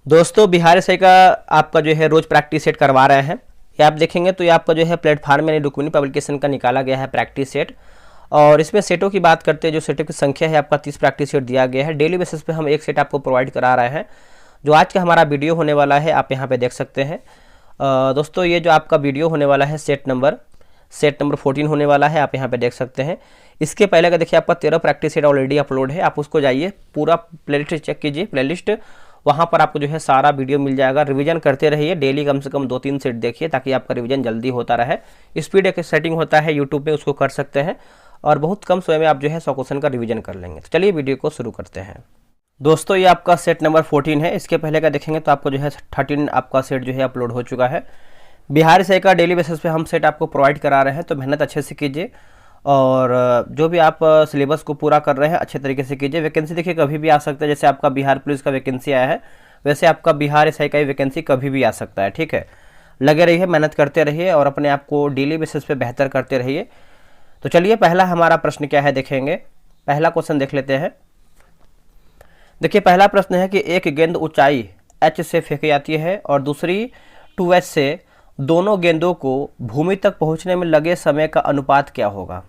दोस्तों बिहार एसआई का आपका जो है रोज प्रैक्टिस सेट करवा रहे हैं। ये आप देखेंगे तो ये आपका जो है प्लेटफॉर्म में रुक्मिणी पब्लिकेशन का निकाला गया है प्रैक्टिस सेट। और इसमें सेटों की बात करते हैं, जो सेटों की संख्या है आपका 30 प्रैक्टिस सेट दिया गया है। डेली बेसिस पे हम एक सेट आपको प्रोवाइड करा रहे हैं। जो आज का हमारा वीडियो होने वाला है आप यहाँ पे देख सकते हैं। दोस्तों ये जो आपका वीडियो होने वाला है सेट नंबर 14 होने वाला है, आप यहाँ पे देख सकते हैं। इसके पहले का देखिए आपका 13 प्रैक्टिस सेट ऑलरेडी अपलोड है, आप उसको जाइए पूरा प्लेलिस्ट चेक कीजिए। प्लेलिस्ट वहाँ पर आपको जो है सारा वीडियो मिल जाएगा। रिवीजन करते रहिए, डेली कम से कम 2-3 सेट देखिए ताकि आपका रिवीजन जल्दी होता रहे। स्पीड एक सेटिंग होता है यूट्यूब पे, उसको कर सकते हैं और बहुत कम समय में आप जो है 100 क्वेश्चन का रिवीजन कर लेंगे। तो चलिए वीडियो को शुरू करते हैं। दोस्तों ये आपका सेट नंबर 14 है। इसके पहले का देखेंगे तो आपको जो है 13 आपका सेट जो है अपलोड हो चुका है। बिहार से का डेली बेसिस पे हम सेट आपको प्रोवाइड करा रहे हैं, तो मेहनत अच्छे से कीजिए और जो भी आप सिलेबस को पूरा कर रहे हैं अच्छे तरीके से कीजिए। वैकेंसी देखिए कभी भी आ सकता है, जैसे आपका बिहार पुलिस का वैकेंसी आया है वैसे आपका बिहार एसआई का वैकेंसी कभी भी आ सकता है। ठीक है, लगे रहिए, मेहनत करते रहिए और अपने आप को डेली बेसिस पे बेहतर करते रहिए। तो चलिए पहला हमारा प्रश्न क्या है देखेंगे। पहला क्वेश्चन देख लेते हैं। देखिए पहला प्रश्न है कि एक गेंद ऊंचाई h से फेंकी जाती है और दूसरी 2h से, दोनों गेंदों को भूमि तक पहुंचने में लगे समय का अनुपात क्या होगा।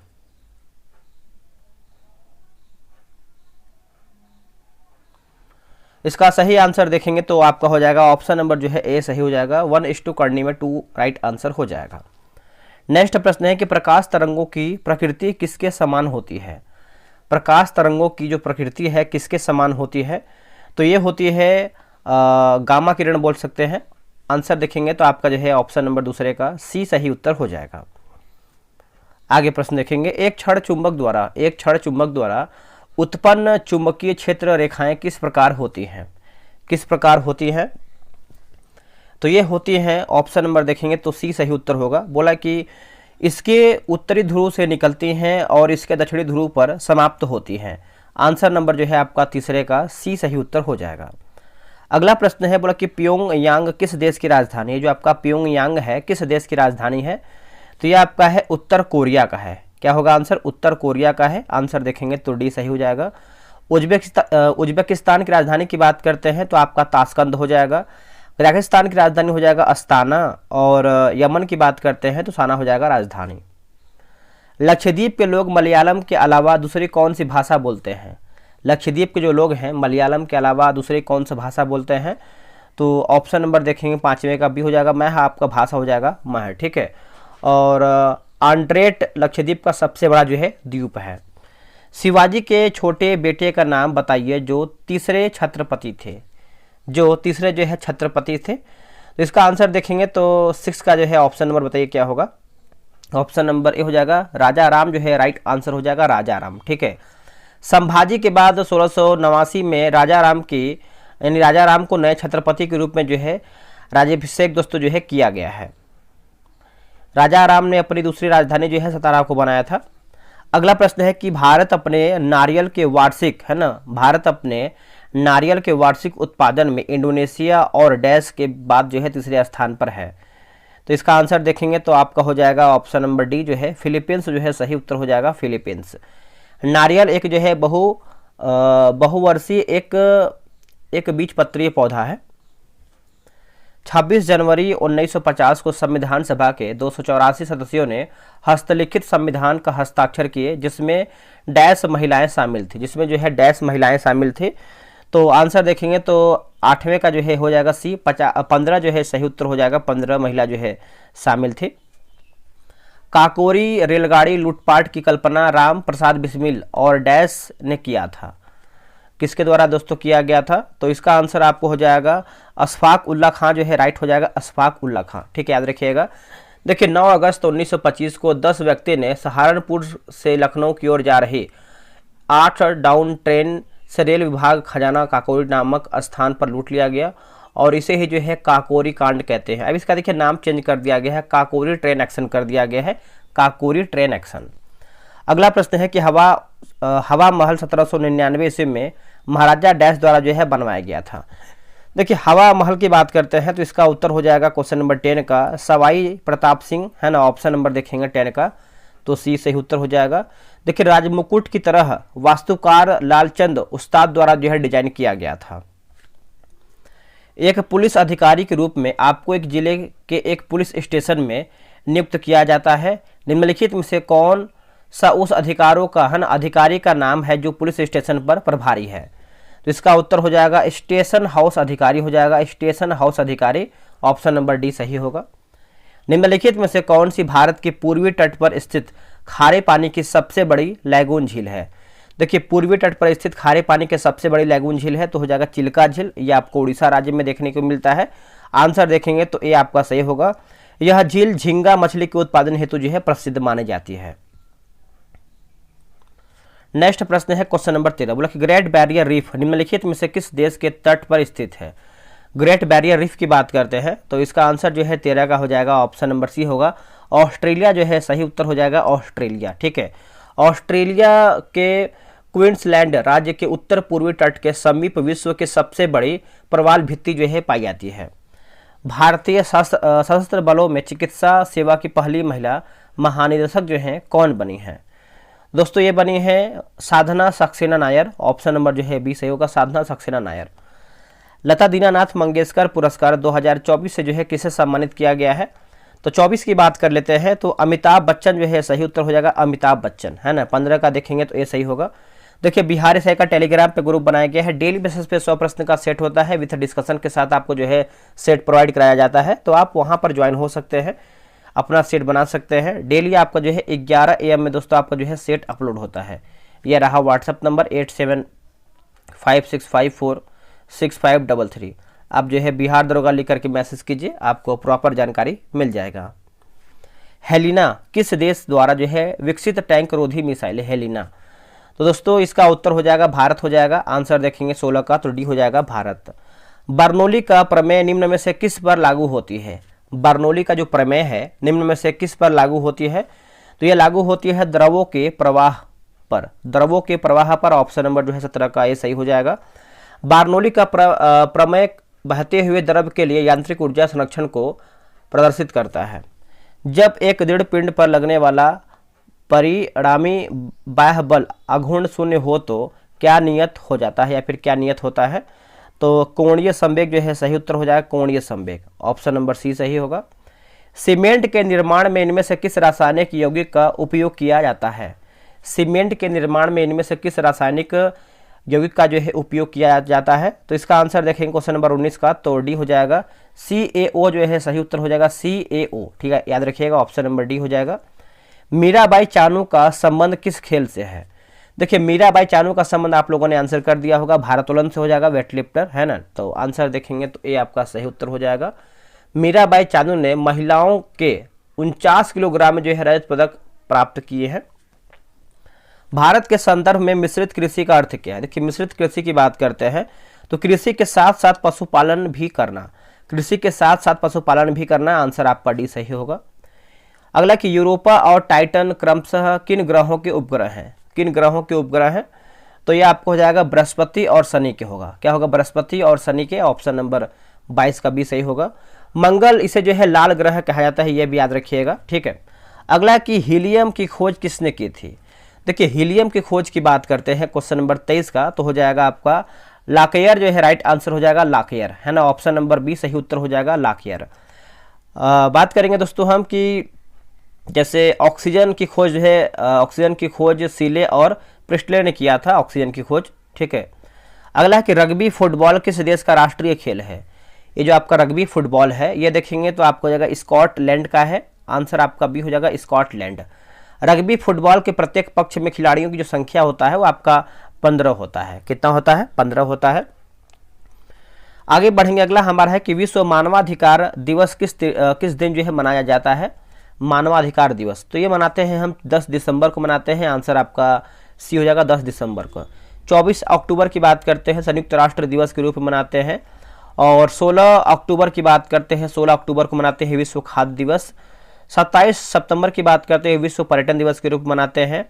इसका सही आंसर देखेंगे तो आपका हो जाएगा ऑप्शन नंबर जो है ए सही हो जाएगा। 1:2 करने में 2 राइट आंसर हो जाएगा। नेक्स्ट प्रश्न है कि प्रकाश तरंगों की प्रकृति किसके समान होती है। प्रकाश तरंगों की जो प्रकृति है किसके समान होती है, तो ये होती है गामा किरण बोल सकते हैं। आंसर देखेंगे तो आपका जो है ऑप्शन नंबर दूसरे का सी सही उत्तर हो जाएगा। आगे प्रश्न देखेंगे। एक क्षण चुंबक द्वारा उत्पन्न चुंबकीय क्षेत्र रेखाएं किस प्रकार होती हैं। किस प्रकार होती हैं, तो ये होती हैं ऑप्शन नंबर देखेंगे तो सी सही उत्तर होगा। बोला कि इसके उत्तरी ध्रुव से निकलती हैं और इसके दक्षिणी ध्रुव पर समाप्त होती हैं। आंसर नंबर जो है आपका तीसरे का सी सही उत्तर हो जाएगा। अगला प्रश्न है, बोला कि प्योंगयांग किस देश की राजधानी है। जो आपका प्योंगयांग है किस देश की राजधानी है, तो ये आपका है उत्तर कोरिया का है। क्या होगा आंसर, उत्तर कोरिया का है। आंसर देखेंगे तो डी सही हो जाएगा। उज्बेकिस्तान की राजधानी की बात करते हैं तो आपका ताशकंद हो जाएगा। कजाकिस्तान की राजधानी हो जाएगा अस्ताना और यमन की बात करते हैं तो साना हो जाएगा राजधानी। लक्षद्वीप के लोग मलयालम के अलावा दूसरी कौन सी भाषा बोलते हैं। लक्षद्वीप के जो लोग हैं मलयालम के अलावा दूसरी कौन सी भाषा बोलते हैं, तो ऑप्शन नंबर देखेंगे 5वें का बी हो जाएगा। मैं आपका भाषा हो जाएगा मह। ठीक है, और आंड्रेट लक्षद्वीप का सबसे बड़ा जो है द्वीप है। शिवाजी के छोटे बेटे का नाम बताइए जो तीसरे छत्रपति थे। जो तीसरे जो है छत्रपति थे, तो इसका आंसर देखेंगे तो 6 का जो है ऑप्शन नंबर बताइए क्या होगा। ऑप्शन नंबर ए हो जाएगा राजा राम जो है राइट आंसर हो जाएगा राजा राम। ठीक है, संभाजी के बाद 1689 में राजा राम को नए छत्रपति के रूप में जो है राज्याभिषेक दोस्तों जो है किया गया है। राजा राम ने अपनी दूसरी राजधानी जो है सतारा को बनाया था। अगला प्रश्न है कि भारत अपने नारियल के वार्षिक उत्पादन में इंडोनेशिया और डैश के बाद जो है तीसरे स्थान पर है। तो इसका आंसर देखेंगे तो आपका हो जाएगा ऑप्शन नंबर डी जो है फिलीपींस जो है सही उत्तर हो जाएगा फिलीपींस। नारियल एक जो है बहुवर्षीय एक बीजपत्रीय पौधा है। 26 जनवरी 1950 को संविधान सभा के 284 सदस्यों ने हस्तलिखित संविधान का हस्ताक्षर किए जिसमें डैश महिलाएं शामिल थी। तो आंसर देखेंगे तो 8वें का जो है हो जाएगा सी। 15 जो है सही उत्तर हो जाएगा। 15 महिला जो है शामिल थी। काकोरी रेलगाड़ी लूटपाट की कल्पना राम प्रसाद बिस्मिल और डैश ने किया था। किसके द्वारा दोस्तों किया गया था, तो इसका आंसर आपको हो जाएगा अशफाक उल्ला खां जो है राइट हो जाएगा अशफाक उल्ला खां। ठीक है, याद रखिएगा। देखिए 9 अगस्त 1925 को 10 व्यक्ति ने सहारनपुर से लखनऊ की ओर जा रही 8 डाउन ट्रेन से रेल विभाग खजाना काकोरी नामक स्थान पर लूट लिया गया और इसे ही जो है काकोरी कांड कहते हैं। अब इसका देखिए नाम चेंज कर दिया गया है, काकोरी ट्रेन एक्शन कर दिया गया है, काकोरी ट्रेन एक्शन। अगला प्रश्न है कि हवा महल 1799 ईस्वी में महाराजा डैश द्वारा जो है बनवाया गया था। देखिए हवा महल की बात करते हैं तो इसका उत्तर हो जाएगा क्वेश्चन नंबर 10 का सवाई प्रताप सिंह है ना। ऑप्शन नंबर देखेंगे 10 का तो सी सही उत्तर हो जाएगा। देखिए राजमुकुट की तरह वास्तुकार लालचंद उस्ताद द्वारा जो है डिजाइन किया गया था। एक पुलिस अधिकारी के रूप में आपको एक जिले के एक पुलिस स्टेशन में नियुक्त किया जाता है। निम्नलिखित में से कौन सा उस अधिकारी का नाम है जो पुलिस स्टेशन पर प्रभारी है? तो इसका उत्तर हो जाएगा स्टेशन हाउस अधिकारी हो जाएगा, स्टेशन हाउस अधिकारी। ऑप्शन नंबर डी सही होगा। निम्नलिखित में से कौन सी भारत के पूर्वी तट पर स्थित खारे पानी की सबसे बड़ी लैगून झील है? देखिए, पूर्वी तट पर स्थित खारे पानी के सबसे बड़ी लैगून झील है तो हो जाएगा चिल्का झील। यह आपको उड़ीसा राज्य में देखने को मिलता है। आंसर देखेंगे तो ये आपका सही होगा। यह झील झींगा मछली के उत्पादन हेतु जो है प्रसिद्ध मानी जाती है। नेक्स्ट प्रश्न है क्वेश्चन नंबर 13। बोला कि ग्रेट बैरियर रीफ निम्नलिखित में से किस देश के तट पर स्थित है? ग्रेट बैरियर रीफ की बात करते हैं तो इसका आंसर जो है 13 का हो जाएगा, ऑप्शन नंबर सी होगा। ऑस्ट्रेलिया जो है सही उत्तर हो जाएगा, ऑस्ट्रेलिया। ठीक है, ऑस्ट्रेलिया के क्वींसलैंड राज्य के उत्तर पूर्वी तट के समीप विश्व की सबसे बड़ी प्रवाल भित्ति जो है पाई जाती है। भारतीय सशस्त्र बलों में चिकित्सा सेवा की पहली महिला महानिदेशक जो हैं कौन बनी हैं? दोस्तों ये बनी है साधना सक्सेना नायर। ऑप्शन नंबर जो है बी सही होगा, साधना सक्सेना नायर। लता दीनानाथ मंगेशकर पुरस्कार 2024 से जो है किसे सम्मानित किया गया है? तो 24 की बात कर लेते हैं तो अमिताभ बच्चन जो है सही उत्तर हो जाएगा, अमिताभ बच्चन, है ना। 15 का देखेंगे तो ये सही होगा। देखिए, बिहार SI का टेलीग्राम पे ग्रुप बनाया गया है। डेली बेसिस पे 100 प्रश्न का सेट होता है, विथ डिस्कशन के साथ आपको जो है सेट प्रोवाइड कराया जाता है, तो आप वहां पर ज्वाइन हो सकते हैं, अपना सेट बना सकते हैं। डेली आपका जो है 11 AM में दोस्तों आपका जो है सेट अपलोड होता है। यह रहा व्हाट्सअप नंबर 8756546533। आप जो है बिहार दरोगा लिख करके मैसेज कीजिए, आपको प्रॉपर जानकारी मिल जाएगा। हेलिना किस देश द्वारा जो है विकसित टैंक रोधी मिसाइल है? हेलिना, तो दोस्तों इसका उत्तर हो जाएगा भारत हो जाएगा। आंसर देखेंगे 16 का तो डी हो जाएगा भारत। बर्नौली का प्रमेय निम्न में से किस पर लागू होती है? बर्नौली का जो प्रमेय है निम्न में से किस पर लागू होती है? तो यह लागू होती है द्रवों के प्रवाह पर, द्रवों के प्रवाह पर। ऑप्शन नंबर जो है 17 का ये सही हो जाएगा। बर्नौली का प्रमेय बहते हुए द्रव के लिए यांत्रिक ऊर्जा संरक्षण को प्रदर्शित करता है। जब एक दृढ़ पिंड पर लगने वाला परिणामी बाह्य बल अघूर्ण शून्य हो तो क्या नियत हो जाता है या फिर क्या नियत होता है? तो कोणीय संवेग जो है सही उत्तर हो जाएगा, कोणीय संवेग। ऑप्शन नंबर सी सही होगा। सीमेंट के निर्माण में इनमें से किस रासायनिक यौगिक का उपयोग किया जाता है? सीमेंट के निर्माण में इनमें से किस रासायनिक यौगिक का जो है उपयोग किया जाता है? तो इसका आंसर देखेंगे क्वेश्चन नंबर 19 का तो डी हो जाएगा, CaO जो है सही उत्तर हो जाएगा, CaO। ठीक है, याद रखिएगा, ऑप्शन नंबर डी हो जाएगा। मीराबाई चानू का संबंध किस खेल से है? देखिए, मीराबाई चानू का संबंध आप लोगों ने आंसर कर दिया होगा, भारोत्तोलन से हो जाएगा, वेटलिफ्टर, है ना। तो आंसर देखेंगे तो ये आपका सही उत्तर हो जाएगा। मीराबाई चानू ने महिलाओं के 49 किलोग्राम जो है रजत पदक प्राप्त किए हैं। भारत के संदर्भ में मिश्रित कृषि का अर्थ क्या है? देखिए, मिश्रित कृषि की बात करते हैं तो कृषि के साथ साथ पशुपालन भी करना, कृषि के साथ साथ पशुपालन भी करना। आंसर आपका डी सही होगा। अगला कि यूरोपा और टाइटन क्रमशः किन ग्रहों के उपग्रह हैं? किन ग्रहों के उपग्रह हैं? तो ये आपको हो जाएगा बृहस्पति और शनि के होगा। क्या होगा? बृहस्पति और शनि के। ऑप्शन नंबर 22 का भी सही होगा। मंगल, इसे जो है लाल ग्रह कहा जाता है, ये भी याद रखिएगा। ठीक है, अगला कि हीलियम की खोज किसने की थी? देखिए, हीलियम की खोज की बात करते हैं क्वेश्चन नंबर 23 का तो हो जाएगा आपका लाकेयर जो है राइट आंसर हो जाएगा, लाकेयर, है ना। ऑप्शन नंबर बी सही उत्तर हो जाएगा, लाकेयर। बात करेंगे दोस्तों हम कि जैसे ऑक्सीजन की खोज जो है, ऑक्सीजन की खोज सीले और प्रिस्टले ने किया था, ऑक्सीजन की खोज। ठीक है, अगला कि रग्बी फुटबॉल किस देश का राष्ट्रीय खेल है? ये जो आपका रग्बी फुटबॉल है ये देखेंगे तो आपको हो जाएगा स्कॉटलैंड का है। आंसर आपका बी हो जाएगा, स्कॉटलैंड। रग्बी फुटबॉल के प्रत्येक पक्ष में खिलाड़ियों की जो संख्या होता है वो आपका 15 होता है। कितना होता है? 15 होता है। आगे बढ़ेंगे, अगला हमारा है कि विश्व मानवाधिकार दिवस किस दिन जो है मनाया जाता है? मानवाधिकार दिवस तो ये मनाते हैं हम 10 दिसंबर को मनाते हैं। आंसर आपका सी हो जाएगा, 10 दिसंबर को। 24 अक्टूबर की बात करते हैं, संयुक्त राष्ट्र दिवस के रूप में मनाते हैं। और 16 अक्टूबर की बात करते हैं, 16 अक्टूबर को मनाते हैं विश्व खाद्य दिवस। 27 सितंबर की बात करते हैं, विश्व पर्यटन दिवस के रूप में मनाते हैं।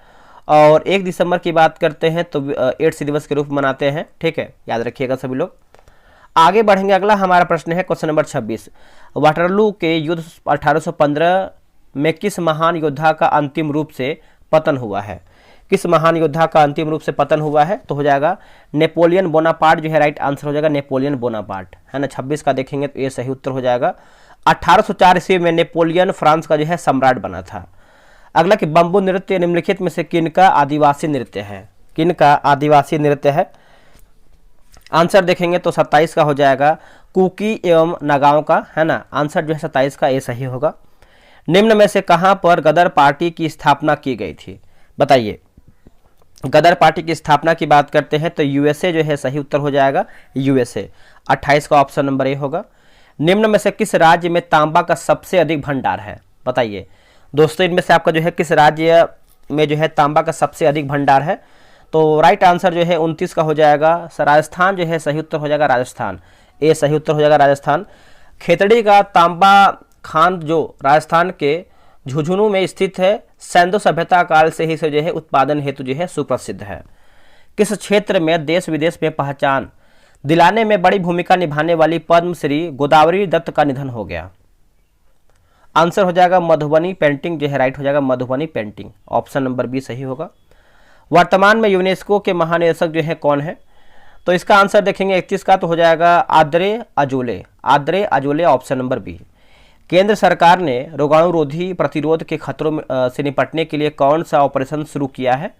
और 1 दिसंबर की बात करते हैं तो एड्स दिवस के रूप में मनाते हैं। ठीक है, याद रखिएगा सभी लोग। आगे बढ़ेंगे, अगला हमारा प्रश्न है क्वेश्चन नंबर 26। वाटरलू के युद्ध 1815 में किस महान योद्धा का अंतिम रूप से पतन हुआ है? किस महान योद्धा का अंतिम रूप से पतन हुआ है? तो हो जाएगा नेपोलियन बोनापार्ट जो है राइट आंसर हो जाएगा नेपोलियन बोनापार्ट, है ना। 26 का देखेंगे तो ये सही उत्तर हो जाएगा। 1804 ईस्वी में नेपोलियन फ्रांस का जो है सम्राट बना था। अगला कि बम्बू नृत्य निम्नलिखित में से किनका आदिवासी नृत्य है? किनका आदिवासी नृत्य है? आंसर देखेंगे तो 27 का हो जाएगा कुकी एवं नागाओं का, है ना। आंसर जो है 27 का ये सही होगा। निम्न में से कहां पर गदर पार्टी की स्थापना की गई थी? बताइए। गदर पार्टी की स्थापना की बात करते हैं तो यूएसए जो है सही उत्तर हो जाएगा यूएसए। 28 का ऑप्शन नंबर ए होगा। निम्न में से किस राज्य में तांबा का सबसे अधिक भंडार है? बताइए दोस्तों, इनमें से आपका जो है किस राज्य में जो है तांबा का सबसे अधिक भंडार है? तो राइट आंसर जो है 29 का हो जाएगा राजस्थान जो है सही उत्तर हो जाएगा राजस्थान। ए सही उत्तर हो जाएगा राजस्थान। खेतड़ी का तांबा खान जो राजस्थान के झुंझुनू में स्थित है, सैंधव सभ्यता काल से ही से जो है उत्पादन हेतु जो है सुप्रसिद्ध है। किस क्षेत्र में देश विदेश में पहचान दिलाने में बड़ी भूमिका निभाने वाली पद्मश्री गोदावरी दत्त का निधन हो गया? आंसर हो जाएगा मधुबनी पेंटिंग जो है राइट हो जाएगा Madhubani painting. Option number B सही होगा। वर्तमान में यूनेस्को के महानिदेशक जो है कौन है? तो इसका आंसर देखेंगे 31 का तो हो जाएगा Audrey Azoulay. Audrey Azoulay option number B. केंद्र सरकार ने रोगाणुरोधी प्रतिरोध के खतरों से निपटने के लिए कौन सा ऑपरेशन शुरू किया है?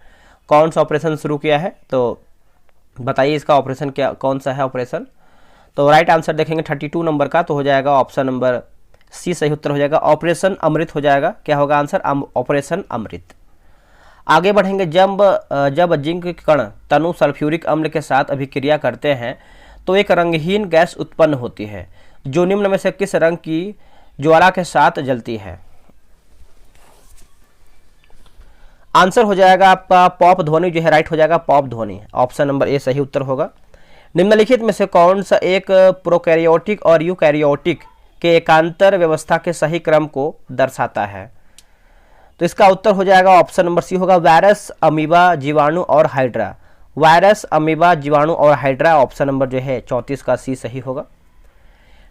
कौन सा ऑपरेशन शुरू किया है? तो बताइए इसका ऑपरेशन क्या कौन सा है ऑपरेशन? तो राइट आंसर देखेंगे 32 नंबर का तो हो जाएगा ऑप्शन नंबर सी सही उत्तर हो जाएगा ऑपरेशन अमृत हो जाएगा। क्या होगा आंसर? ऑपरेशन अमृत। आगे बढ़ेंगे। जब जिंक के कण तनु सल्फ्यूरिक अम्ल के साथ अभिक्रिया करते हैं तो एक रंगहीन गैस उत्पन्न होती है जो निम्न में से किस रंग की ज्वाला के साथ जलती है? आंसर हो जाएगा आपका पॉप ध्वनि जो है राइट हो जाएगा पॉप ध्वनि। ऑप्शन नंबर ए सही उत्तर होगा। निम्नलिखित में से कौन सा एक प्रोकैरियोटिक और यूकैरियोटिक के एकांतर व्यवस्था के सही क्रम को दर्शाता है? तो इसका उत्तर हो जाएगा ऑप्शन नंबर सी होगा वायरस, अमीबा, जीवाणु और हाइड्रा। वायरस, अमीबा, जीवाणु और हाइड्रा। ऑप्शन नंबर जो है 34 का सी सही होगा।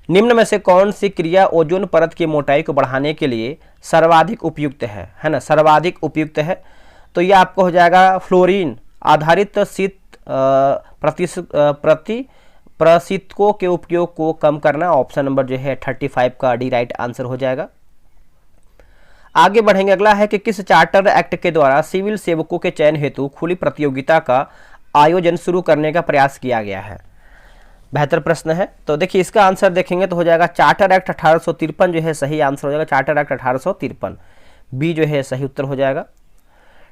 निम्न में से कौन सी क्रिया ओजोन परत की मोटाई को बढ़ाने के लिए सर्वाधिक उपयुक्त है ना? सर्वाधिक उपयुक्त है तो ये आपको हो जाएगा फ्लोरीन आधारित शीत प्रशीतकों के उपयोग को कम करना। ऑप्शन नंबर जो है 35 का डी राइट आंसर हो जाएगा। आगे बढ़ेंगे। अगला है कि किस चार्टर एक्ट के द्वारा सिविल सेवकों के चयन हेतु खुली प्रतियोगिता का आयोजन शुरू करने का प्रयास किया गया है? बेहतर प्रश्न है। तो देखिए इसका आंसर देखेंगे तो हो जाएगा चार्टर एक्ट 1853 जो है सही आंसर हो जाएगा। चार्टर एक्ट 1853 बी जो है सही उत्तर हो जाएगा।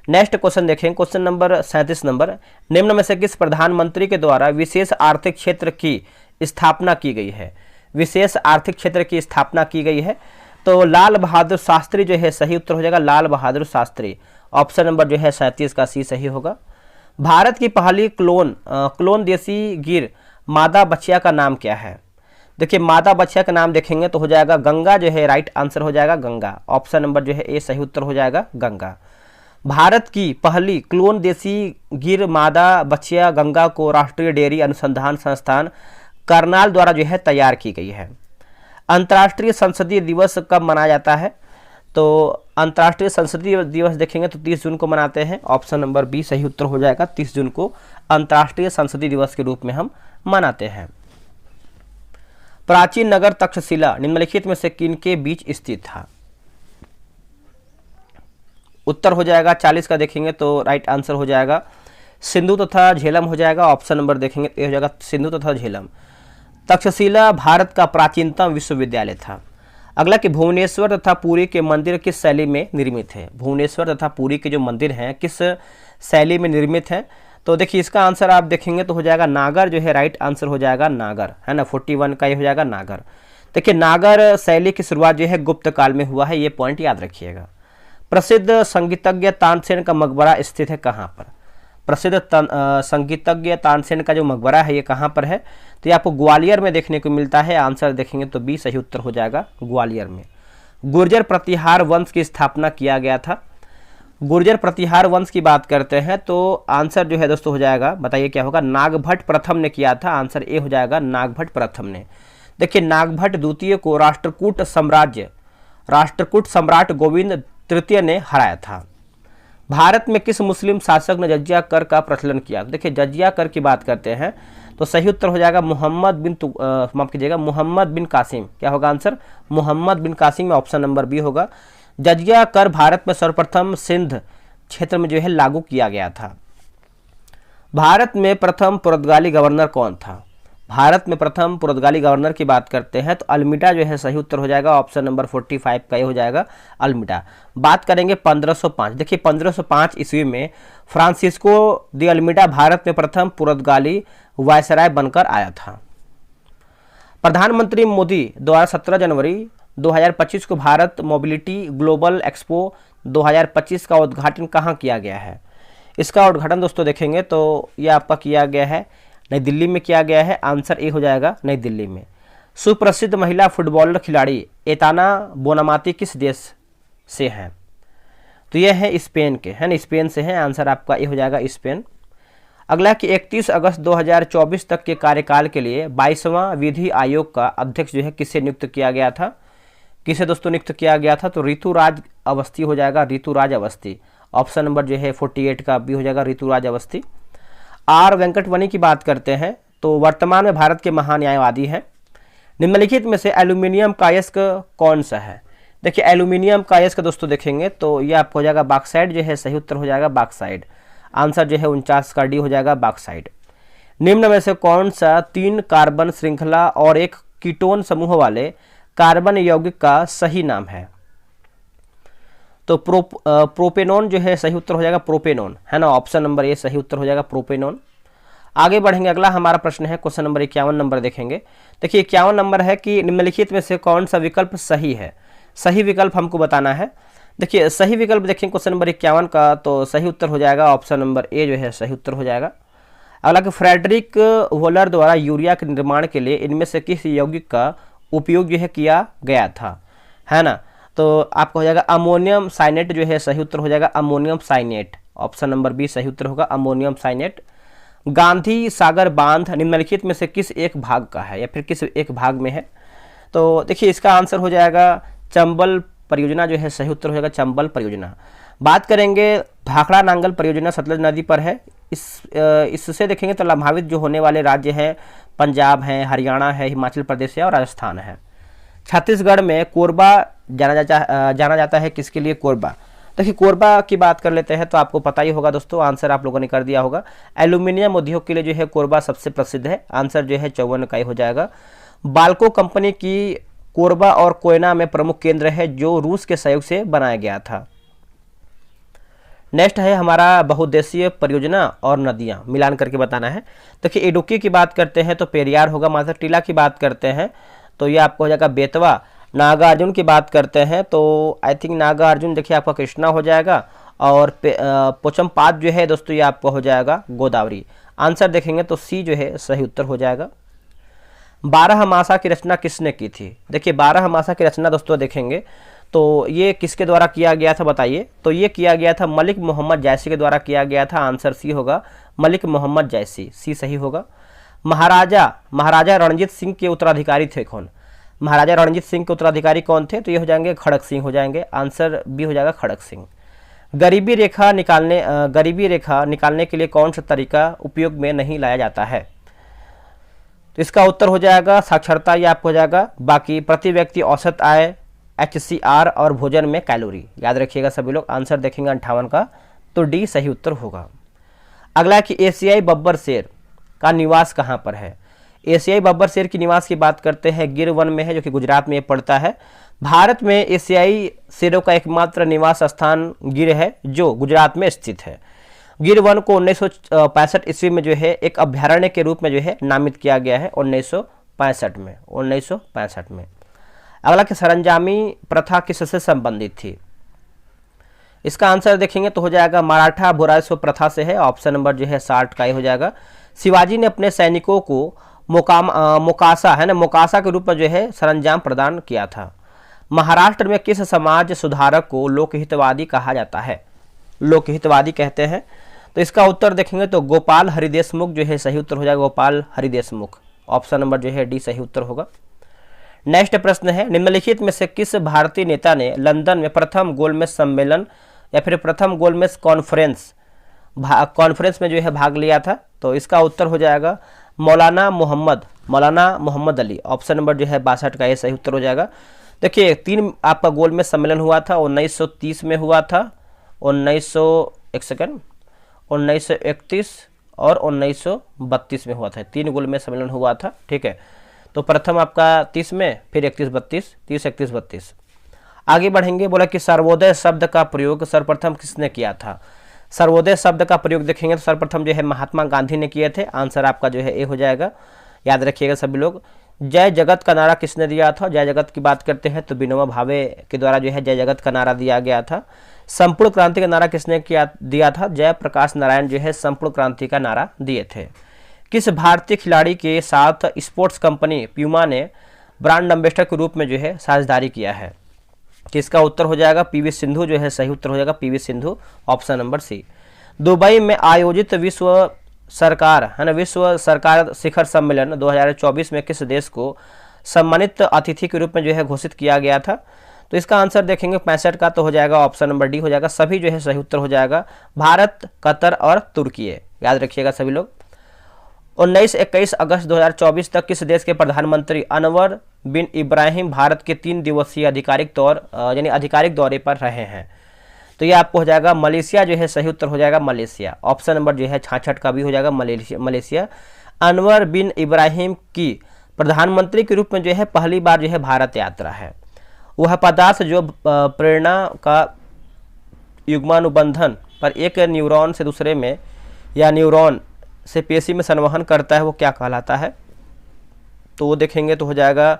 नेक्स्ट क्वेश्चन देखेंगे। Question number 37 number. निम्न में से किस प्रधानमंत्री के द्वारा विशेष आर्थिक क्षेत्र की स्थापना की गई है? विशेष आर्थिक क्षेत्र की स्थापना की गई है तो लाल बहादुर शास्त्री जो है सही उत्तर हो जाएगा लाल बहादुर शास्त्री। ऑप्शन नंबर जो है 37 का सी सही होगा। भारत की पहली क्लोन देसी गिर मादा बछिया का नाम क्या है? देखिए मादा बछिया का नाम देखेंगे तो हो जाएगा गंगा जो है राइट आंसर हो जाएगा गंगा। ऑप्शन नंबर जो है ए सही उत्तर हो जाएगा गंगा। भारत की पहली क्लोन देसी गिर मादा बछिया गंगा को राष्ट्रीय डेयरी अनुसंधान संस्थान करनाल द्वारा जो है तैयार की गई है। अंतर्राष्ट्रीय संसदीय दिवस कब मनाया जाता है? तो अंतर्राष्ट्रीय संसदीय दिवस देखेंगे तो 30 जून को मनाते हैं। ऑप्शन नंबर बी सही उत्तर हो जाएगा 30 जून को अंतर्राष्ट्रीय संसदीय दिवस के रूप में हम मनाते हैं। प्राचीन नगर तक्षशिला निम्नलिखित में से किनके बीच स्थित था? उत्तर हो जाएगा 40 का देखेंगे तो राइट आंसर हो जाएगा सिंधु तथा झेलम हो जाएगा। ऑप्शन नंबर देखेंगे तो हो जाएगा सिंधु तथा झेलम। तक्षशिला भारत का प्राचीनतम विश्वविद्यालय था। अगला कि भुवनेश्वर तथा पुरी के मंदिर किस शैली में निर्मित है? भुवनेश्वर तथा पुरी के जो मंदिर हैं किस शैली में निर्मित हैं? तो देखिए इसका आंसर आप देखेंगे तो हो जाएगा नागर जो है राइट आंसर हो जाएगा नागर, है ना। 41 का ये हो जाएगा नागर। देखिए नागर शैली की शुरुआत जो है गुप्त काल में हुआ है, ये पॉइंट याद रखिएगा। प्रसिद्ध संगीतज्ञ तानसेन का मकबरा स्थित है कहाँ पर? प्रसिद्ध संगीतज्ञ तानसेन का जो मकबरा है ये कहाँ पर है? तो ये आपको ग्वालियर में देखने को मिलता है। आंसर देखेंगे तो बी सही उत्तर हो जाएगा ग्वालियर में। गुर्जर प्रतिहार वंश की स्थापना किया गया था। गुर्जर प्रतिहार वंश की बात करते हैं तो आंसर जो है दोस्तों हो जाएगा, बताइए क्या होगा? नागभट्ट प्रथम ने किया था। आंसर ए हो जाएगा नागभट्ट प्रथम ने। देखिए नागभट्ट द्वितीय को राष्ट्रकूट सम्राट गोविंद तृतीय ने हराया था। भारत में किस मुस्लिम शासक ने जजिया कर का प्रचलन किया? देखिए जजिया कर की बात करते हैं तो सही उत्तर हो जाएगा माफ कीजिएगा मोहम्मद बिन कासिम। क्या होगा आंसर? मोहम्मद बिन कासिम में ऑप्शन नंबर बी होगा। जजिया कर भारत में सर्वप्रथम सिंध क्षेत्र में जो है लागू किया गया था। भारत में प्रथम पुर्तगाली गवर्नर कौन था? भारत में प्रथम पुर्तगाली गवर्नर की बात करते हैं तो अल्मीडा जो है सही उत्तर हो जाएगा। ऑप्शन नंबर 45 का ये हो जाएगा अल्मीडा। बात करेंगे 1505। देखिए 1505 ईस्वी में फ्रांसिस्को दी अल्मीडा भारत में प्रथम पुर्तगाली वायसराय बनकर आया था। प्रधानमंत्री मोदी द्वारा 17 जनवरी 2025 को भारत मोबिलिटी ग्लोबल एक्सपो 2025 का उद्घाटन कहाँ किया गया है? इसका उद्घाटन दोस्तों देखेंगे तो यह आपका किया गया है नई दिल्ली में किया गया है। आंसर ए हो जाएगा नई दिल्ली में। सुप्रसिद्ध महिला फुटबॉलर खिलाड़ी एताना बोनामाती किस देश से हैं? तो यह है स्पेन के, है ना, स्पेन से हैं। आंसर आपका ए हो जाएगा स्पेन। अगला कि 31 अगस्त 2024 तक के कार्यकाल के लिए 22वां विधि आयोग का अध्यक्ष जो है किसे नियुक्त किया गया था? किसे दोस्तों नियुक्त किया गया था? तो ऋतुराज अवस्थी हो जाएगा, ऋतुराज अवस्थी। ऑप्शन नंबर जो है 48 का बी हो जाएगा ऋतुराज अवस्थी। आर वेंकटमणि की बात करते हैं तो वर्तमान में भारत के महान न्यायवादी हैं। निम्नलिखित में से एल्यूमिनियम का अयस्क कौन सा है? देखिए एल्यूमिनियम का अयस्क दोस्तों देखेंगे तो ये आपको हो जाएगा बॉक्साइट जो है सही उत्तर हो जाएगा बॉक्साइट। आंसर जो है 49 का डी हो जाएगा बॉक्साइट। निम्न में से कौन सा 3 कार्बन श्रृंखला और एक कीटोन समूह वाले कार्बन यौगिक का सही नाम है? तो प्रोपेनोन जो है सही उत्तर हो जाएगा प्रोपेनोन, है ना। ऑप्शन नंबर ए सही उत्तर हो जाएगा प्रोपेनोन। आगे बढ़ेंगे, अगला हमारा प्रश्न है क्वेश्चन नंबर 51 नंबर देखेंगे। देखिए 51 नंबर है कि निम्नलिखित में से कौन सा विकल्प सही है? सही विकल्प हमको बताना है। देखिए सही विकल्प देखें क्वेश्चन नंबर 51 का तो सही उत्तर हो जाएगा ऑप्शन नंबर ए जो है सही उत्तर हो जाएगा। अगला कि फ्रेडरिक वोलर द्वारा यूरिया के निर्माण के लिए इनमें से किस यौगिक का उपयोग जो है किया गया था, है ना। तो आपका हो जाएगा अमोनियम साइनेट जो है सही उत्तर हो जाएगा ammonium cyanate. Option number B सही उत्तर होगा अमोनियम साइनेट। गांधी सागर बांध निम्नलिखित में से किस एक भाग का है या फिर किस एक भाग में है? तो देखिए इसका आंसर हो जाएगा चंबल परियोजना जो है सही उत्तर हो जाएगा चंबल परियोजना। बात करेंगे भाखड़ा नांगल परियोजना सतलज नदी पर है। इससे देखेंगे तो लाभान्वित जो होने वाले राज्य हैं पंजाब हैं, हरियाणा है, हिमाचल प्रदेश है और राजस्थान है। छत्तीसगढ़ में कोरबा जाना जाता है किसके लिए? कोरबा। देखिए कोरबा की बात कर लेते हैं तो आपको पता ही होगा दोस्तों, आंसर आप लोगों ने कर दिया होगा। एल्यूमिनियम उद्योग के लिए जो है कोरबा सबसे प्रसिद्ध है। आंसर जो है 54 का ही हो जाएगा। बाल्को कंपनी की कोरबा और कोयना में प्रमुख केंद्र है जो रूस के सहयोग से बनाया गया था। नेक्स्ट है हमारा बहुउद्देशीय परियोजना और नदियां मिलान करके बताना है। देखिए इडुक्की की बात करते हैं तो पेरियार होगा। माता टीला की बात करते हैं तो ये आपको हो जाएगा बेतवा। नागार्जुन की बात करते हैं तो आई थिंक नागार्जुन देखिए आपका कृष्णा हो जाएगा। और पोचमपात जो है दोस्तों ये आपको हो जाएगा गोदावरी। आंसर देखेंगे तो सी जो है सही उत्तर हो जाएगा। 12 मासा की रचना किसने की थी? देखिए 12 मासा की रचना दोस्तों देखेंगे तो ये किसके द्वारा किया गया था बताइए? तो ये किया गया था मलिक मोहम्मद जैसी के द्वारा किया गया था। आंसर सी होगा मलिक मोहम्मद जैसी, सी सही होगा। महाराजा रणजीत सिंह के उत्तराधिकारी थे कौन? महाराजा रणजीत सिंह के उत्तराधिकारी कौन थे? तो ये हो जाएंगे खड़क सिंह हो जाएंगे। आंसर बी हो जाएगा खड़क सिंह। गरीबी रेखा निकालने के लिए कौन सा तरीका उपयोग में नहीं लाया जाता है? तो इसका उत्तर हो जाएगा साक्षरता, ये आपको हो जाएगा। बाकी प्रति व्यक्ति औसत आय, HCR और भोजन में कैलोरी, याद रखिएगा सभी लोग। आंसर देखेंगे 58 का तो डी सही उत्तर होगा। अगला कि एशियाई बब्बर शेर का निवास कहाँ पर है? एशियाई बब्बर शेर की निवास की बात करते हैं गिर वन में है जो कि गुजरात में पड़ता है। भारत में एशियाई शेरों का एकमात्र निवास स्थान गिर है जो गुजरात में स्थित है। गिर वन को 1965 ईस्वी में जो है एक अभ्यारण्य के रूप में जो है नामित किया गया है 1965 में। अगला कि सरंजामी प्रथा किससे संबंधित थी? इसका आंसर देखेंगे तो हो जाएगा मराठा भूराजस्व प्रथा से है। ऑप्शन नंबर जो है 60 का ही हो जाएगा। शिवाजी ने अपने सैनिकों को मोकासा, है ना, मोकासा के रूप में जो है सरंजाम प्रदान किया था। महाराष्ट्र में किस समाज सुधारक को लोकहितवादी कहा जाता है? लोकहितवादी कहते हैं। तो इसका उत्तर देखेंगे तो गोपाल हरि देशमुख जो है सही उत्तर हो जाएगा गोपाल हरि देशमुख। ऑप्शन नंबर जो है डी सही उत्तर होगा। नेक्स्ट प्रश्न है निम्नलिखित में से किस भारतीय नेता ने लंदन में प्रथम गोलमेज सम्मेलन या फिर प्रथम गोलमेज कॉन्फ्रेंस में जो है भाग लिया था? तो इसका उत्तर हो जाएगा मौलाना मोहम्मद अली। ऑप्शन नंबर जो है 62 का ये सही उत्तर हो जाएगा। देखिए 3 आपका गोलमेज सम्मेलन हुआ था, 1930 में हुआ था, 1931 और 1932 में हुआ था। 3 गोलमेज सम्मेलन हुआ था, ठीक है। तो प्रथम आपका 30 में, फिर 31-32। आगे बढ़ेंगे, बोला कि सर्वोदय शब्द का प्रयोग सर्वप्रथम किसने किया था? सर्वोदय शब्द का प्रयोग देखेंगे तो सर्वप्रथम जो है महात्मा गांधी ने किए थे। आंसर आपका जो है ए हो जाएगा, याद रखिएगा सभी लोग। जय जगत का नारा किसने दिया था? जय जगत की बात करते हैं तो विनोबा भावे के द्वारा जो है जय जगत का नारा दिया गया था। संपूर्ण क्रांति का नारा किसने दिया था? जयप्रकाश नारायण जो है संपूर्ण क्रांति का नारा दिए थे। किस भारतीय खिलाड़ी के साथ स्पोर्ट्स कंपनी प्यूमा ने ब्रांड एम्बेसडर के रूप में जो है साझेदारी किया है? किसका उत्तर हो जाएगा? पीवी सिंधु जो है सही उत्तर हो जाएगा, P V Sindhu, option number C. Dubai में आयोजित विश्व सरकार शिखर सम्मेलन 2024 में किस देश को सम्मानित अतिथि के रूप में जो है घोषित किया गया था? तो इसका आंसर देखेंगे 65 का, तो हो जाएगा ऑप्शन नंबर डी हो जाएगा। सभी जो है सही उत्तर हो जाएगा, भारत, कतर और तुर्की, याद रखिएगा सभी लोग। 19-21 अगस्त 2024 तक किस देश के प्रधानमंत्री अनवर बिन इब्राहिम भारत के 3 दिवसीय आधिकारिक दौरे पर रहे हैं? तो ये आपको हो जाएगा मलेशिया जो है सही उत्तर हो जाएगा, मलेशिया। ऑप्शन नंबर जो है 66 का भी हो जाएगा, मलेशिया। अनवर बिन इब्राहिम की प्रधानमंत्री के रूप में जो है पहली बार जो है भारत यात्रा है। वह पदार्थ जो प्रेरणा का युग्मानुबंधन पर एक न्यूरॉन से दूसरे में या न्यूरॉन से पेशी में संवहन करता है, वो क्या कहलाता है? तो वो देखेंगे तो हो जाएगा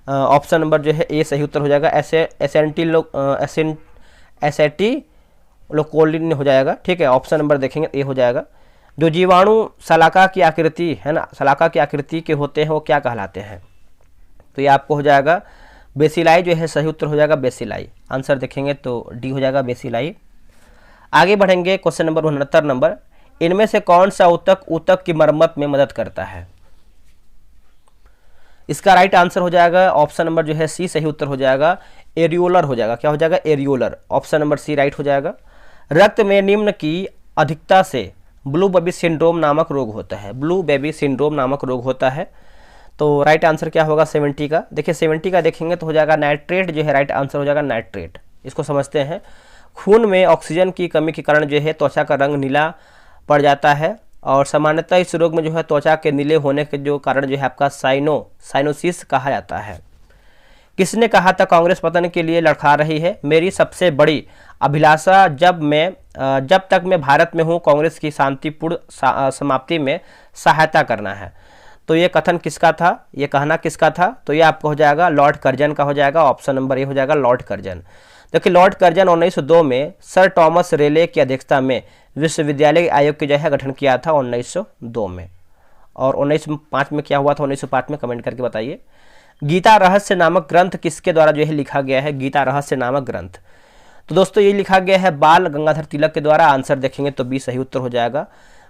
ऑप्शन नंबर जो है ए सही उत्तर हो जाएगा, एसेटिलोकोलिन हो जाएगा, ठीक है। ऑप्शन नंबर देखेंगे ए हो जाएगा। जो जीवाणु शलाका की आकृति है ना, शलाका की आकृति के होते हैं वो क्या कहलाते हैं? तो ये आपको हो जाएगा बेसिलाई जो है सही उत्तर हो जाएगा, बेसिलाई। आंसर देखेंगे तो डी हो जाएगा, बेसिलाई। आगे बढ़ेंगे, क्वेश्चन नंबर 69 नंबर, इनमें से कौन सा ऊतक की मरम्मत में मदद करता है? इसका राइट आंसर हो जाएगा ऑप्शन नंबर जो है सी सही उत्तर हो जाएगा, एरियोलर हो जाएगा। क्या हो जाएगा? Areolar. Option number C right हो जाएगा। रक्त में निम्न की अधिकता से ब्लू बेबी सिंड्रोम नामक रोग होता है। ब्लू बेबी सिंड्रोम नामक रोग होता है। तो राइट आंसर क्या होगा? 70 का। देखिए 70 का देखेंगे तो हो जाएगा नाइट्रेट जो है राइट आंसर हो जाएगा, नाइट्रेट। इसको समझते हैं। खून में ऑक्सीजन की कमी के कारण जो है त्वचा का रंग नीला पड़ जाता है और सामान्यतः इस रोग में जो है त्वचा के नीले होने के जो कारण जो है आपका साइनोसिस कहा जाता है। किसने कहा था कांग्रेस पतन के लिए लड़खड़ा रही है? मेरी सबसे बड़ी अभिलाषा जब तक मैं भारत में हूँ कांग्रेस की शांतिपूर्ण समाप्ति में सहायता करना है। तो ये कथन किसका था? ये कहना किसका था? तो ये आपको हो जाएगा लॉर्ड कर्जन का हो जाएगा। ऑप्शन नंबर ए हो जाएगा, लॉर्ड कर्जन। देखिए लॉर्ड कर्जन 1902 में सर टॉमस रेले की अध्यक्षता में विश्वविद्यालय आयोग के जो है गठन किया था 1902 में। और 1905 में क्या हुआ था? 1905 में कमेंट करके बताइए। गीता रहस्य नामक ग्रंथ किसके द्वारा जो है लिखा गया है? गीता रहस्य नामक ग्रंथ, तो दोस्तों ये लिखा गया है बाल गंगाधर तिलक के द्वारा। आंसर देखेंगे तो बी सही उत्तर हो जाएगा।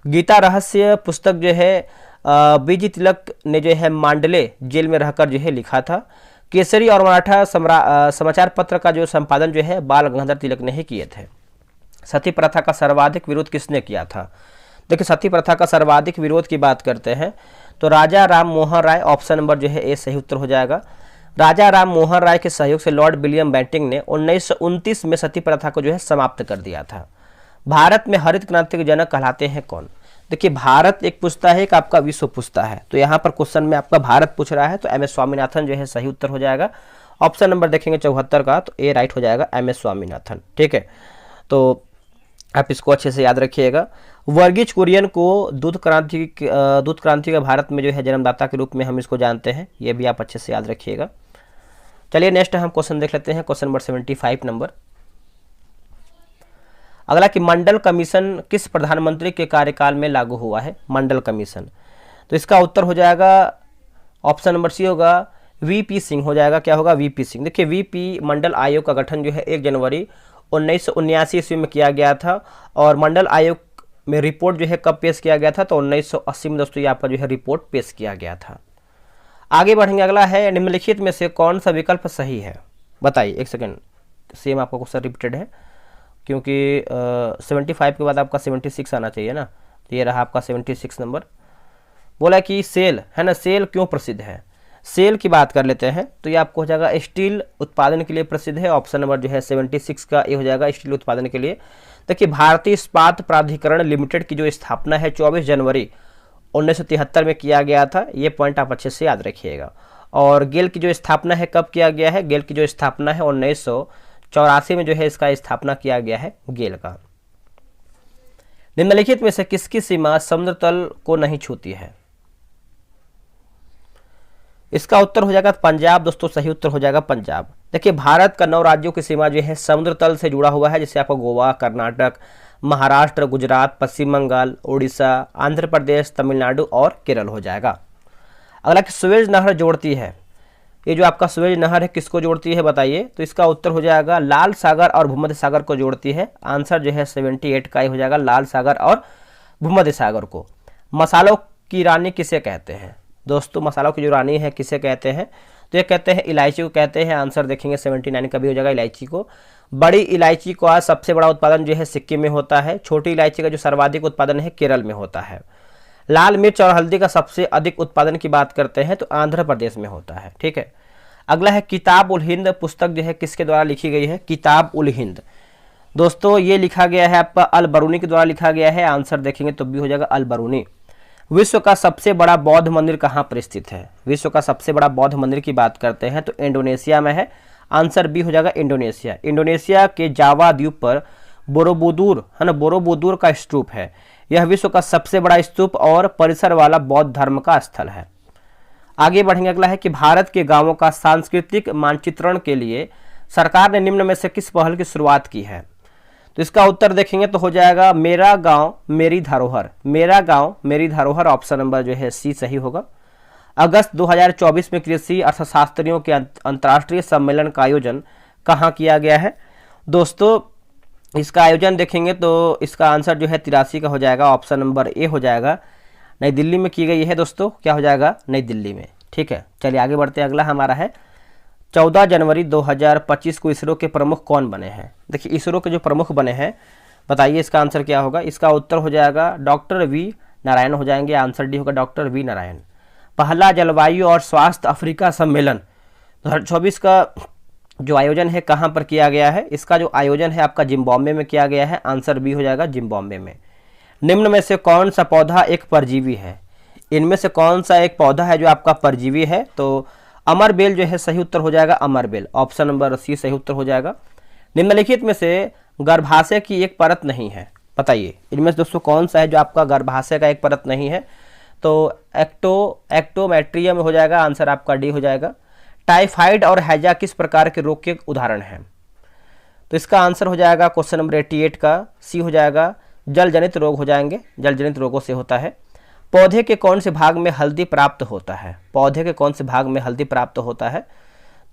गीता रहस्य पुस्तक जो है बीजी तिलक ने जो है मांडले जेल में रहकर जो है लिखा था। केसरी और मराठा समाचार पत्र का जो संपादन जो है बाल गंगाधर तिलक ने ही किए थे। सती प्रथा का सर्वाधिक विरोध किसने किया था? देखिए सती प्रथा का सर्वाधिक विरोध की बात करते हैं तो राजा राम मोहन राय। ऑप्शन नंबर जो है ए सही उत्तर हो जाएगा। राजा राम मोहन राय के सहयोग से लॉर्ड विलियम बेंटिंग ने 1929 में सती प्रथा को जो है समाप्त कर दिया था। भारत में हरित क्रांति के जनक कहलाते हैं कौन? देखिए भारत एक पूछता है, एक आपका विश्व पूछता है। तो यहाँ पर क्वेश्चन में आपका भारत पूछ रहा है तो एम एस स्वामीनाथन जो है सही उत्तर हो जाएगा। ऑप्शन नंबर देखेंगे 74 का, तो ए राइट हो जाएगा, एम एस स्वामीनाथन, ठीक है। तो आप इसको अच्छे से याद रखिएगा। वर्गीज कुरियन को दूध क्रांति का भारत में जो है जन्मदाता के रूप में हम इसको जानते हैं, ये भी आप अच्छे से याद रखिएगा। चलिए नेक्स्ट हम क्वेश्चन देख लेते हैं, क्वेश्चन नंबर 75 नंबर। अगला कि मंडल कमीशन किस प्रधानमंत्री के कार्यकाल में लागू हुआ है? मंडल कमीशन, तो इसका उत्तर हो जाएगा ऑप्शन नंबर सी होगा, वीपी सिंह हो जाएगा। क्या होगा? वीपी सिंह। देखिए वीपी मंडल आयोग का गठन जो है 1 जनवरी 1979 ईस्वी में किया गया था और मंडल आयोग में रिपोर्ट जो है कब पेश किया गया था? तो 1980 में दोस्तों ये आपका जो है रिपोर्ट पेश किया गया था। आगे बढ़ेंगे, अगला है निम्नलिखित में से कौन सा विकल्प सही है? बताइए, एक सेकेंड, सेम आपका क्वेश्चन रिपीटेड है। क्योंकि 75 के बाद आपका 76 आना चाहिए ना, तो ये रहा आपका 76 नंबर। बोला कि सेल है ना, सेल क्यों प्रसिद्ध है? सेल की बात कर लेते हैं तो ये आपको हो जाएगा स्टील उत्पादन के लिए प्रसिद्ध है। ऑप्शन नंबर जो है 76 का ये हो जाएगा स्टील उत्पादन के लिए। देखिए भारतीय इस्पात प्राधिकरण लिमिटेड की जो स्थापना है 24 जनवरी 1973 में किया गया था, ये पॉइंट आप अच्छे से याद रखिएगा। और गेल की जो स्थापना है कब किया गया है? गेल की जो स्थापना है 1984 में जो है इसका स्थापना किया गया है गेल का। निम्नलिखित में से किसकी सीमा समुद्र तल को नहीं छूती है? इसका उत्तर हो जाएगा पंजाब। दोस्तों सही उत्तर हो जाएगा पंजाब। देखिए भारत का 9 राज्यों की सीमा जो है समुद्र तल से जुड़ा हुआ है, जैसे आपको गोवा, कर्नाटक, महाराष्ट्र, गुजरात, पश्चिम बंगाल, उड़ीसा, आंध्र प्रदेश, तमिलनाडु और केरल हो जाएगा। अगला कि सुएज नहर जोड़ती है, ये जो आपका सुएज नहर है किसको जोड़ती है बताइए? तो इसका उत्तर हो जाएगा लाल सागर और भूमध्य सागर को जोड़ती है। आंसर जो है 78 का ही हो जाएगा, लाल सागर और भूमध्य सागर को। मसालों की रानी किसे कहते हैं? दोस्तों मसालों की जो रानी है किसे कहते हैं? तो ये कहते हैं इलायची को कहते हैं। आंसर देखेंगे 79 का भी हो जाएगा इलायची को। बड़ी इलायची का सबसे बड़ा उत्पादन जो है सिक्किम में होता है। छोटी इलायची का जो सर्वाधिक उत्पादन है केरल में होता है। लाल मिर्च और हल्दी का सबसे अधिक उत्पादन की बात करते हैं तो आंध्र प्रदेश में होता है। ठीक है, अगला है किताब उल हिंद पुस्तक जो है किसके द्वारा लिखी गई है? किताब उल हिंद दोस्तों ये लिखा गया है आपका अल बरूनी के द्वारा लिखा गया है। आंसर देखेंगे तो भी हो जाएगा अल बरूनी। विश्व का सबसे बड़ा बौद्ध मंदिर कहाँ पर स्थित है? विश्व का सबसे बड़ा बौद्ध मंदिर की बात करते हैं तो इंडोनेशिया में है। आंसर बी हो जाएगा इंडोनेशिया। इंडोनेशिया के जावा द्वीप पर बोरोबुदुर है ना, बोरोबुदुर का स्तूप है। यह विश्व का सबसे बड़ा स्तूप और परिसर वाला बौद्ध धर्म का स्थल है। आगे बढ़ेंगे। अगला है कि भारत के गांवों का सांस्कृतिक मानचित्रण के लिए सरकार ने निम्न में से किस पहल की शुरुआत की है? तो इसका उत्तर देखेंगे तो हो जाएगा मेरा गांव मेरी धरोहर। मेरा गांव मेरी धरोहर ऑप्शन नंबर जो है सी सही होगा। अगस्त 2024 में कृषि अर्थशास्त्रियों के अंतर्राष्ट्रीय सम्मेलन का आयोजन कहाँ किया गया है? दोस्तों इसका आयोजन देखेंगे तो इसका आंसर जो है 83 का हो जाएगा। ऑप्शन नंबर ए हो जाएगा। नई दिल्ली में की गई है दोस्तों, क्या हो जाएगा? नई दिल्ली में। ठीक है, चलिए आगे बढ़ते हैं। अगला हमारा है 14 जनवरी 2025 को इसरो के प्रमुख कौन बने हैं? देखिए इसरो के जो प्रमुख बने हैं बताइए इसका आंसर क्या होगा? इसका उत्तर हो जाएगा डॉक्टर वी नारायण हो जाएंगे। आंसर डी होगा डॉक्टर वी नारायण। पहला जलवायु और स्वास्थ्य अफ्रीका सम्मेलन 2024 का जो आयोजन है कहाँ पर किया गया है? इसका जो आयोजन है आपका जिम्बाब्वे में किया गया है। आंसर बी हो जाएगा जिम्बाब्वे में। निम्न में से कौन सा पौधा एक परजीवी है? इनमें से कौन सा एक पौधा है जो आपका परजीवी है? तो अमरबेल जो है सही उत्तर हो जाएगा अमरबेल। ऑप्शन नंबर सी सही उत्तर हो जाएगा। निम्नलिखित में से गर्भाशय की एक परत नहीं है, बताइए इनमें से दोस्तों कौन सा है जो आपका गर्भाशय का एक परत नहीं है? तो एक्टोमेट्रियम हो जाएगा। आंसर आपका डी हो जाएगा। टाइफाइड और हैजा किस प्रकार के रोग के उदाहरण हैं? तो इसका आंसर हो जाएगा क्वेश्चन नंबर 88 का सी हो जाएगा। जल जनित रोग हो जाएंगे, जल जनित रोगों से होता है। पौधे के कौन से भाग में हल्दी प्राप्त होता है? पौधे के कौन से भाग में हल्दी प्राप्त होता है?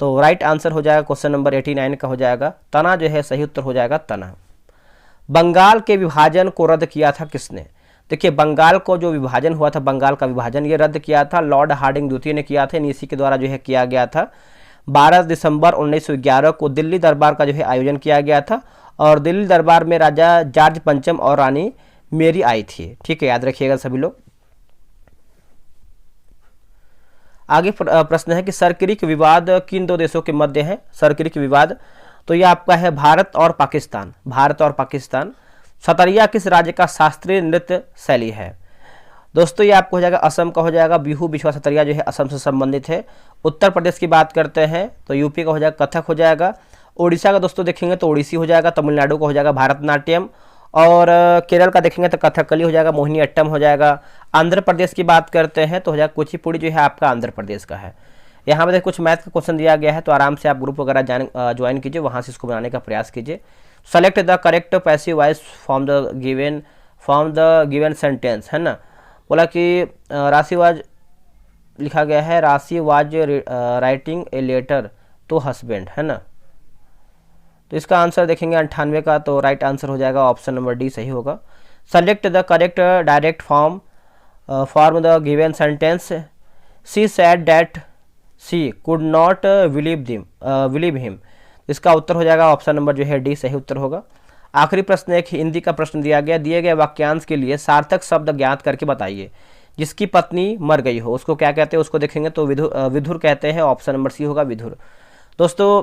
तो राइट आंसर हो जाएगा क्वेश्चन नंबर 89 का हो जाएगा तना जो है सही उत्तर हो जाएगा तना। बंगाल के विभाजन को रद्द किया था किसने? देखिए बंगाल को जो विभाजन हुआ था, बंगाल का विभाजन ये रद्द किया था लॉर्ड हार्डिंग द्वितीय ने किया था। इसी के द्वारा जो है किया गया था। 12 दिसंबर 1911 को दिल्ली दरबार का जो है आयोजन किया गया था और दिल्ली दरबार में राजा जॉर्ज पंचम और रानी मेरी आई थी। ठीक है, याद रखिएगा सभी लोग। आगे प्रश्न है कि सरक्रिक विवाद किन दो देशों के मध्य है? सरक्रिक विवाद तो ये आपका है भारत और पाकिस्तान। भारत और पाकिस्तान। सतरिया किस राज्य का शास्त्रीय नृत्य शैली है? दोस्तों ये आपको हो जाएगा असम का हो जाएगा। बिहू बिछवा सतरिया जो है असम से संबंधित है। उत्तर प्रदेश की बात करते हैं तो यूपी का हो जाएगा कथक हो जाएगा। उड़ीसा का दोस्तों देखेंगे तो ओडिसी हो जाएगा। तमिलनाडु का हो जाएगा भरतनाट्यम और केरल का देखेंगे तो कथकली हो जाएगा, मोहिनी अट्टम हो जाएगा। आंध्र प्रदेश की बात करते हैं तो हो जाएगा कुचिपुड़ी जो है आपका आंध्र प्रदेश का है। यहाँ पर कुछ मैथ का क्वेश्चन दिया गया है तो आराम से आप ग्रुप वगैरह ज्वाइन कीजिए, वहाँ से इसको बनाने का प्रयास कीजिए। Select the correct passive voice from the given sentence है ना। बोला कि राशि वाज लिखा गया है Rashi was writing a letter to husband है ना। तो इसका आंसर देखेंगे 98 का, तो राइट आंसर हो जाएगा ऑप्शन नंबर डी सही होगा। Select the correct direct form the given sentence she said that she could not believe him. इसका उत्तर हो जाएगा ऑप्शन नंबर जो है डी सही उत्तर होगा। आखिरी प्रश्न एक हिंदी का प्रश्न दिया गया, दिए गए वाक्यांश के लिए सार्थक शब्द ज्ञात करके बताइए। जिसकी पत्नी मर गई हो उसको क्या कहते हैं, उसको देखेंगे तो विधुर कहते हैं। ऑप्शन नंबर सी होगा विधुर दोस्तों।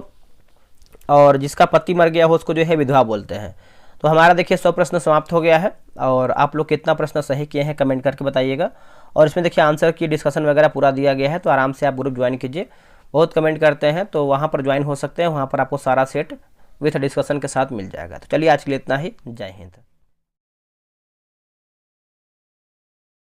और जिसका पति मर गया हो उसको जो है विधवा बोलते हैं। तो हमारा देखिए 100 प्रश्न समाप्त हो गया है। और आप लोग कितना प्रश्न सही किए हैं कमेंट करके बताइएगा। और इसमें देखिए आंसर की डिस्कशन वगैरह पूरा दिया गया है, तो आराम से आप ग्रुप ज्वाइन कीजिए। बहुत कमेंट करते हैं तो वहाँ पर ज्वाइन हो सकते हैं, वहाँ पर आपको सारा सेट विथ डिस्कशन के साथ मिल जाएगा। तो चलिए आज के लिए इतना ही। जय हिंद।